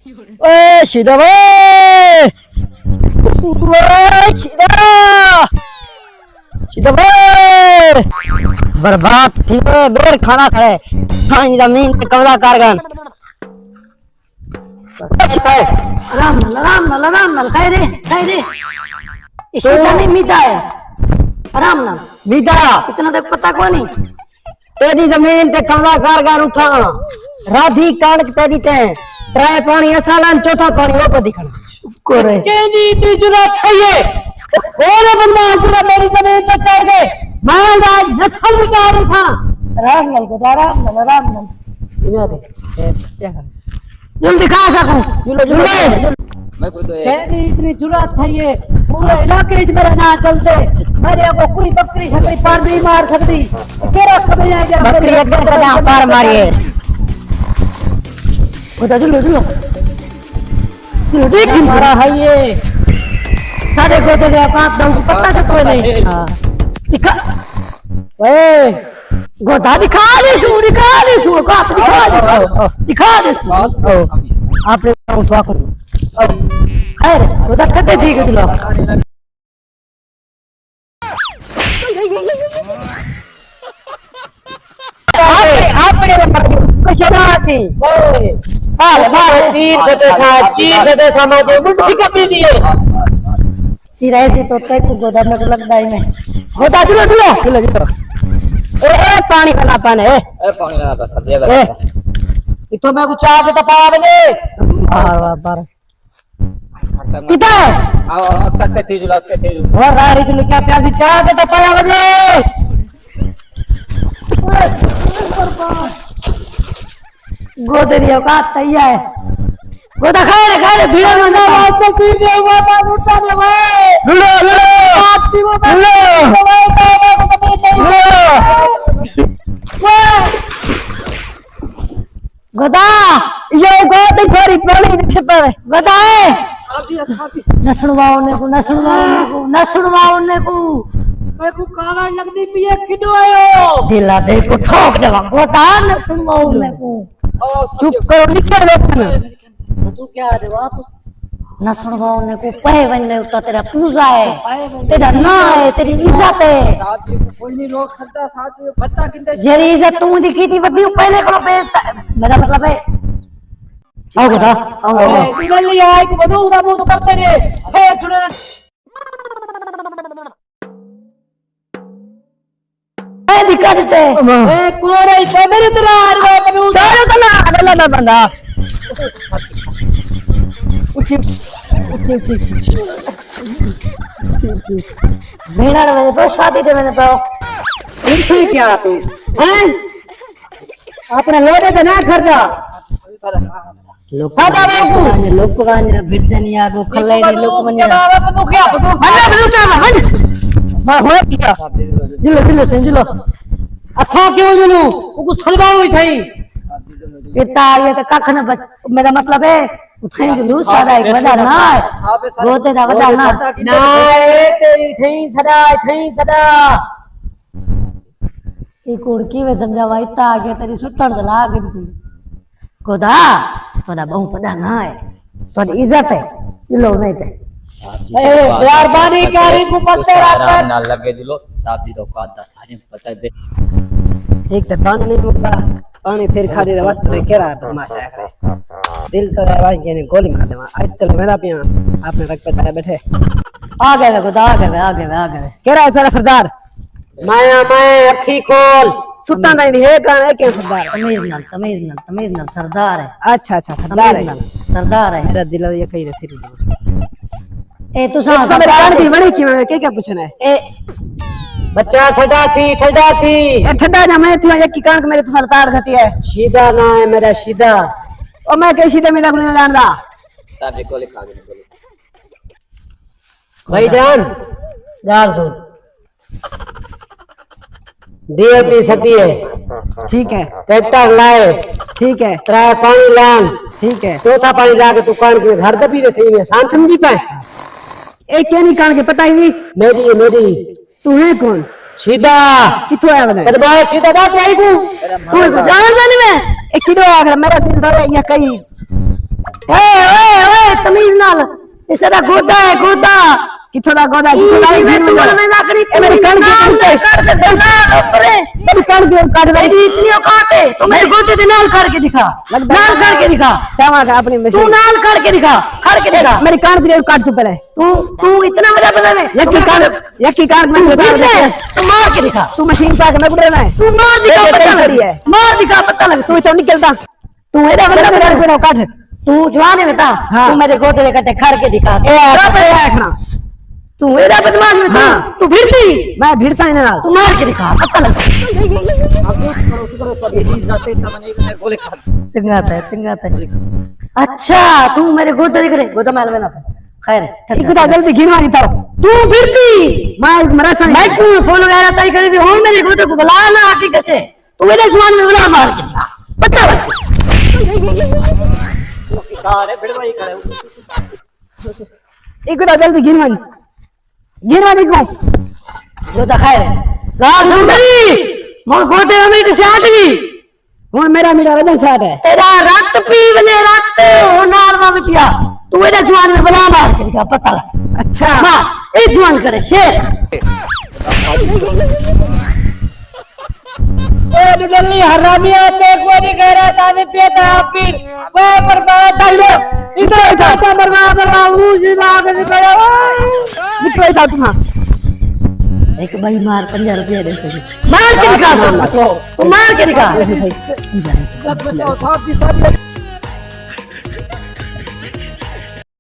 ओए सीधा भाई, ओए सीधा भाई, बर्बाद थी वे बेर खाना खाए, खाने जमीन पे कब्जा कारगन। आराम नाल खाए रे इसका नहीं मीठा है आराम नाल मीठा इतना तक पता को नहीं तेरी जमीन पे कब्जा कारगन उठा राधी कांड तेरी ते त्रै पानी असालन चौथा पानी वो दिखण कोरे केनी इतनी जुरात है ये कोरे बदमाश जुरा मेरी जमीन पे चढ़ गए मैं आज नस्ल निकाल था आराम नाल इन्हें दे क्या कर जुल दिखा सकूं जुल मैं कोई तो केनी इतनी जुरात है ये पूरे इलाके में मेरा ना चलते मेरे को कोई बकरी छकरी पार नहीं मार सकती तेरा कभी आ गया बकरी एकदम कदा पार मारिए खुदा जुलो देख हमारा है ये सारे को तो औकात दो पता तो कोई नहीं दिखा ओए गोदा दिखा दे सु औकात दिखा दे आपने उठवा कर खैर गोदा कटे दी के दिलो आपने कशनाती बाल चीर सदे समाजे मुट्ठी कपी दिए चिराए से तो तय को गोदा में लगदा ही में होता जुलो ए पानी वाला पानी ए पानी वाला पानी दे इतो मैं कुछ चाह के तपाया बने बार किधर आओ तक के जुला के और रारी जुल क्या प्यासी चाह के तपाया बने गोदे दी औकात तैयार है गोदा खा रे भीड़ में ना बात तो पी दे माता उठा दे भाई लुलो आपसी वो गोदा ये गोदी थोड़ी पानी छिपा है गोदा न सुनवाओ ने को मैं को कावा लगदी पिए किडो आयो दिला दे को ठोक देवा गोदा न सुनवाओ ने को चुप करो निकल बस तू क्या दे वापस न सुनवाओ ने को पहे बन उता तेरा पूजा है तेरा ना है तेरी इज्जत है कोई नहीं रोक सकता साथ पता किंदे जेरी इज्जत तू दिखी थी बदी पहले करो बेचता मेरा मतलब है आओ गोदा आओ दिवाली आए तो बदू उड़ा मुंह तो करते रे हे छुड़े ए दिखा देते ए कोरे पे मेरी तरह आ रहा है कभी सारे तो ना अल्लाह बंदा उठी भेड़ा रे तो शादी थे मैंने तो इनसे क्या तू हैं अपने लोगे तो ना खर्चा लोग भिड़ से नहीं आगो खल्ले नहीं लोग मन तो क्या अन्ना बिलु चामा हन मां हो क्या जिलो संजिलो असा क्यों जुलू को छलगाओ ही थई इतना ये तो कख न मेरा मतलब है उठाई जुलू सादा एक बड़ा ना रोते दा बड़ा ना ना ए तेरी थई सदा ये कुड़की में समझावा इतना आ गया तेरी सुटण दला के सी गोदा तोड़ा बहु बड़ा ना है तो इज्जत है जिलो नहीं थे मेहरबानी कारी को पत्ते आराम ना लगे दिलो शादी तो का सारी पता दे एक तो पानी नहीं मुकता पानी फिर खा दे बात करे केरा तमाशा करे दिल तो है भाई के गोली मार दे आज चलो मेरा पिया आपने रख पे बैठे आ गए गोदा आ गए केरा बेचारा सरदार माया मैं अखी खोल सुता नहीं है कान है के सरदार तमीज नाल सरदार है अच्छा सरदार है सरदार है मेरा दिल ये कही रही ए तू एक समय कान की बड़ी की मैं क्या पूछना है ए बच्चा ठंडा थी ए ठंडा ना मैं थी एक की कान मेरे तो सरदार घटी है सीधा ना है मेरा सीधा ओ मैं कैसी सीधे मेरा गुना जानदा शादी को लिखा दे बोलो भाई जान सुन डीएपी सती है ठीक है ट्रैक्टर लाए ठीक है त्रै पानी लान ठीक है चौथा पानी ला के तू कान के घर दबी रे सही में शांत समझी पाए एक क्या नहीं कान के पता ही मेरी तू है कौन सीधा किथों आया बता अरे बात सीधा बात आई को जान जाने में एक किलो आखिर मेरा दिल धरे या कहीं ए नाल इसे दा गोदा है गोदा किथों दा गोदा किथों दा मैं गिन तुम्हारे में नाकड़ी ए मेरी कण के कर सकते ना ऊपर मेरी कण के काट भाई मेरी इतनी औकात है तो मेरे गोदे दे नाल करके दिखा नाल करके दिखा चावा का अपनी तू मशीन नाल करके दिखा दिखा मेरी कान की काट तू पहले तू इतना मजा बना ले यकी कान में बता दे तू मार के दिखा तू मशीन पा के मैं गुड़े ना तू मार दिखा पता लग है मार दिखा पता लग तू तो निकलता तू एड़ा बंदा बता कोई काट तू जवान है बता हाँ। तू मेरे गोदे कटे खड़ के दिखा ए देखना तू एड़ा बदमाश है हाँ। तू भिड़ती मैं भिड़सा इन नाल तू मार के दिखा पता लग चिंगाता है अच्छा तू मेरे गोदे दिख रहे गोदा माल में ना खैर इको तो जल्दी गिनवा दी था तू भिड़ती मैं मरा सा मैं तू फोन वगैरह तय कर भी हूं मेरे गोदे को बुला ना आके कैसे तू मेरे जवान में बुला मार के दिखा पता लग सारे भिड़वाई करे इको तो जल्दी गिनवा दी को गोदा खैर राज सुंदरी मोर गोदे में तो साटवी हुन मेरा रजन साठ है तेरा रक्त पी बने रक्त हो नाल मा बिटिया तू मेरे जवान में बुला मार के दिखा पता लग अच्छा हां ए जवान करे शेर ए दुल्ली हरामिया ते को नहीं कह रहा था ने पेटा पीर वे बर्बाद कर लो इधर जाता बर्बाद उस दिमाग से पड़ा निकल था तुम एक भाई मार 50 रुपया दे सके मार के दिखा तू मार के दिखा